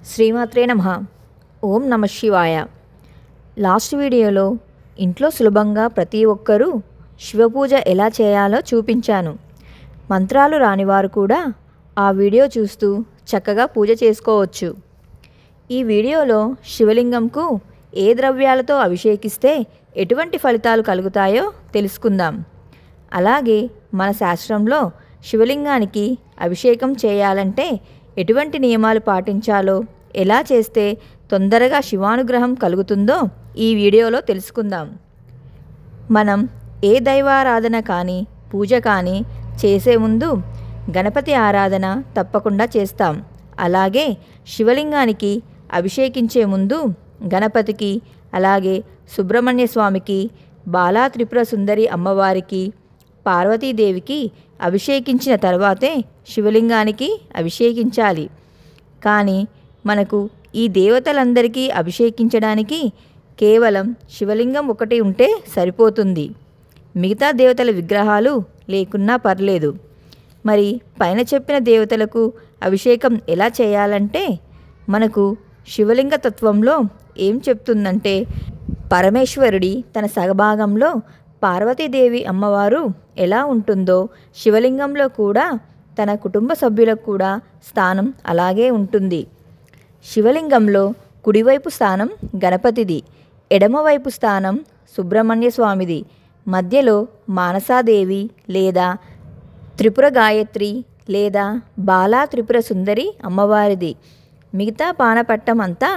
శ్రీమాత్రే నమః. ఓం నమ శివాయ. లాస్ట్ వీడియోలో ఇంట్లో సులభంగా ప్రతి ఒక్కరూ శివపూజ ఎలా చేయాలో చూపించాను. మంత్రాలు రానివారు కూడా ఆ వీడియో చూస్తూ చక్కగా పూజ చేసుకోవచ్చు. ఈ వీడియోలో శివలింగంకు ఏ ద్రవ్యాలతో అభిషేకిస్తే ఎటువంటి ఫలితాలు కలుగుతాయో తెలుసుకుందాం. అలాగే మన శాస్త్రంలో శివలింగానికి అభిషేకం చేయాలంటే ఎటువంటి నియమాలు పాటించాలో, ఎలా చేస్తే తొందరగా శివానుగ్రహం కలుగుతుందో ఈ వీడియోలో తెలుసుకుందాం. మనం ఏ దైవారాధన కానీ పూజ కానీ చేసే ముందు గణపతి ఆరాధన తప్పకుండా చేస్తాం. అలాగే శివలింగానికి అభిషేకించే ముందు గణపతికి, అలాగే సుబ్రహ్మణ్య స్వామికి, బాలా త్రిపుర సుందరి అమ్మవారికి, పార్వతీదేవికి అభిషేకించిన తర్వాతే శివలింగానికి అభిషేకించాలి. కానీ మనకు ఈ దేవతలందరికీ అభిషేకించడానికి కేవలం శివలింగం ఒకటి ఉంటే సరిపోతుంది. మిగతా దేవతల విగ్రహాలు లేకున్నా పర్లేదు. మరి పైన చెప్పిన దేవతలకు అభిషేకం ఎలా చేయాలంటే, మనకు శివలింగ తత్వంలో ఏం చెప్తుందంటే, పరమేశ్వరుడి తన సగభాగంలో పార్వతీదేవి అమ్మవారు ఎలా ఉంటుందో శివలింగంలో కూడా తన కుటుంబ సభ్యులకు కూడా స్థానం అలాగే ఉంటుంది. శివలింగంలో కుడివైపు స్థానం గణపతిది, ఎడమవైపు స్థానం సుబ్రహ్మణ్య స్వామిది, మధ్యలో మానసాదేవి లేదా త్రిపుర గాయత్రి లేదా బాలా త్రిపుర సుందరి అమ్మవారిది, మిగతా పానపట్టం అంతా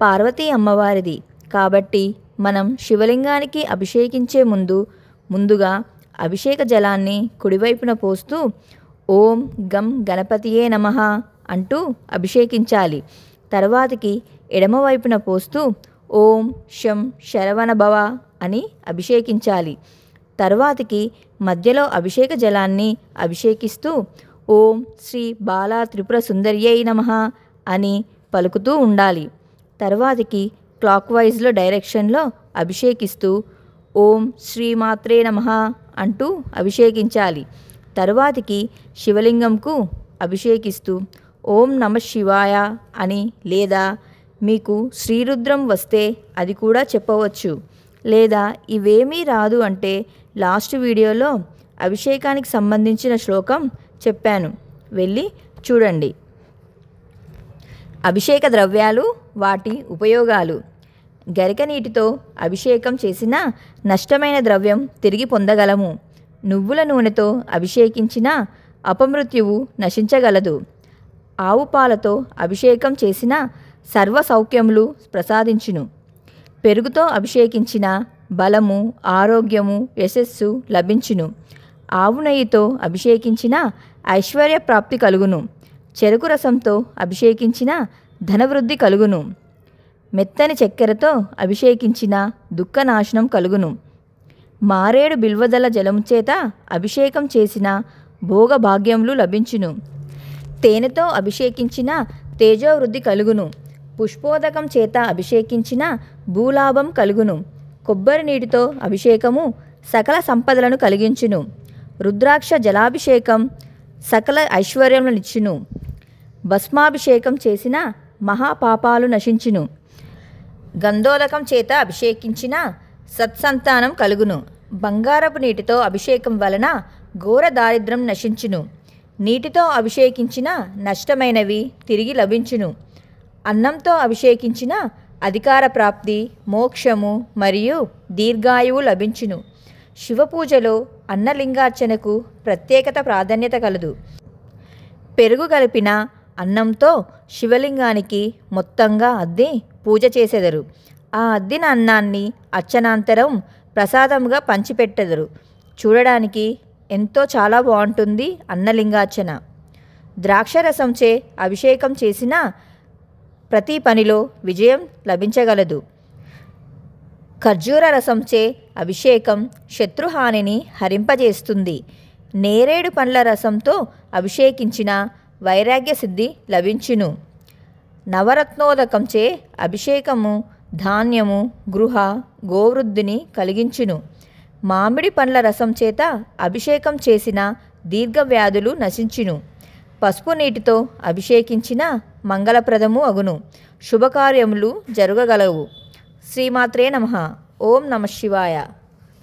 పార్వతీ అమ్మవారిది. కాబట్టి మనం శివలింగానికి అభిషేకించే ముందుగా అభిషేక జలాన్ని కుడివైపున పోస్తూ ఓం గం గణపతియే నమః అంటూ అభిషేకించాలి. తర్వాతికి ఎడమవైపున పోస్తూ ఓం శం శరవణ భవ అని అభిషేకించాలి. తర్వాతికి మధ్యలో అభిషేక జలాన్ని అభిషేకిస్తూ ఓం శ్రీ బాలా త్రిపుర సుందర్యై నమః అని పలుకుతూ ఉండాలి. తర్వాతికి క్లాక్ వైజ్లో డైరెక్షన్లో అభిషేకిస్తూ ఓం శ్రీమాత్రే నమః అంటూ అభిషేకించాలి. తర్వాతికి శివలింగంకు అభిషేకిస్తూ ఓం నమ శివాయ అని, లేదా మీకు శ్రీరుద్రం వస్తే అది కూడా చెప్పవచ్చు. లేదా ఇవేమీ రాదు అంటే లాస్ట్ వీడియోలో అభిషేకానికి సంబంధించిన శ్లోకం చెప్పాను, వెళ్ళి చూడండి. అభిషేక ద్రవ్యాలు, వాటి ఉపయోగాలు. గరిక నీటితో అభిషేకం చేసిన నష్టమైన ద్రవ్యం తిరిగి పొందగలము. నువ్వుల నూనెతో అభిషేకించిన అపమృత్యువు నశించగలదు. ఆవు పాలతో అభిషేకం చేసిన సర్వ సౌఖ్యములు ప్రసాదించును. పెరుగుతో అభిషేకించిన బలము, ఆరోగ్యము, యశస్సు లభించును. ఆవు నెయ్యితో అభిషేకించిన ఐశ్వర్య ప్రాప్తి కలుగును. చెరుకు రసంతో అభిషేకించిన ధనవృద్ధి కలుగును. మెత్తని చక్కెరతో అభిషేకించిన దుఃఖనాశనం కలుగును. మారేడు బిల్వదల జలము చేత అభిషేకం చేసిన భోగభాగ్యములు లభించును. తేనెతో అభిషేకించిన తేజోవృద్ధి కలుగును. పుష్పోదకం చేత అభిషేకించిన భూలాభం కలుగును. కొబ్బరి నీటితో అభిషేకము సకల సంపదలను కలిగించును. రుద్రాక్ష జలాభిషేకం సకల ఐశ్వర్యములనిచ్చును. భస్మాభిషేకం చేసిన మహాపాపాలు నశించును. గంధోదకం చేత అభిషేకించిన సత్సంతానం కలుగును. బంగారపు నీటితో అభిషేకం వలన ఘోర దారిద్ర్యం నశించును. నీటితో అభిషేకించిన నష్టమైనవి తిరిగి లభించును. అన్నంతో అభిషేకించిన అధికార ప్రాప్తి, మోక్షము మరియు దీర్ఘాయువు లభించును. శివపూజలో అన్నలింగార్చనకు ప్రత్యేకత ప్రాధాన్యత కలదు. పెరుగు కలిపిన అన్నంతో శివలింగానికి మొత్తంగా అద్ది పూజ చేసెదరు. ఆ అద్దిన అన్నాన్ని అర్చనాంతరం ప్రసాదముగా పంచిపెట్టెదరు. చూడడానికి ఎంతో చాలా బాగుంటుంది అన్నలింగార్చన. ద్రాక్షరసంచే అభిషేకం చేసిన ప్రతి పనిలో విజయం లభించగలదు. ఖర్జూర రసంచే అభిషేకం శత్రుహానిని హరింపజేస్తుంది. నేరేడు పండ్ల రసంతో అభిషేకించిన వైరాగ్య సిద్ధి లభించును. నవరత్నోదకంచే అభిషేకము ధాన్యము, గృహ, గోవృద్ధిని కలిగించును. మామిడి పండ్ల రసం చేత అభిషేకం చేసిన దీర్ఘవ్యాధులు నశించును. పసుపు నీటితో అభిషేకించిన మంగళప్రదము అగును. శుభకార్యములు జరగగలవు. శ్రీమాత్రే నమః. ఓం నమః శివాయ.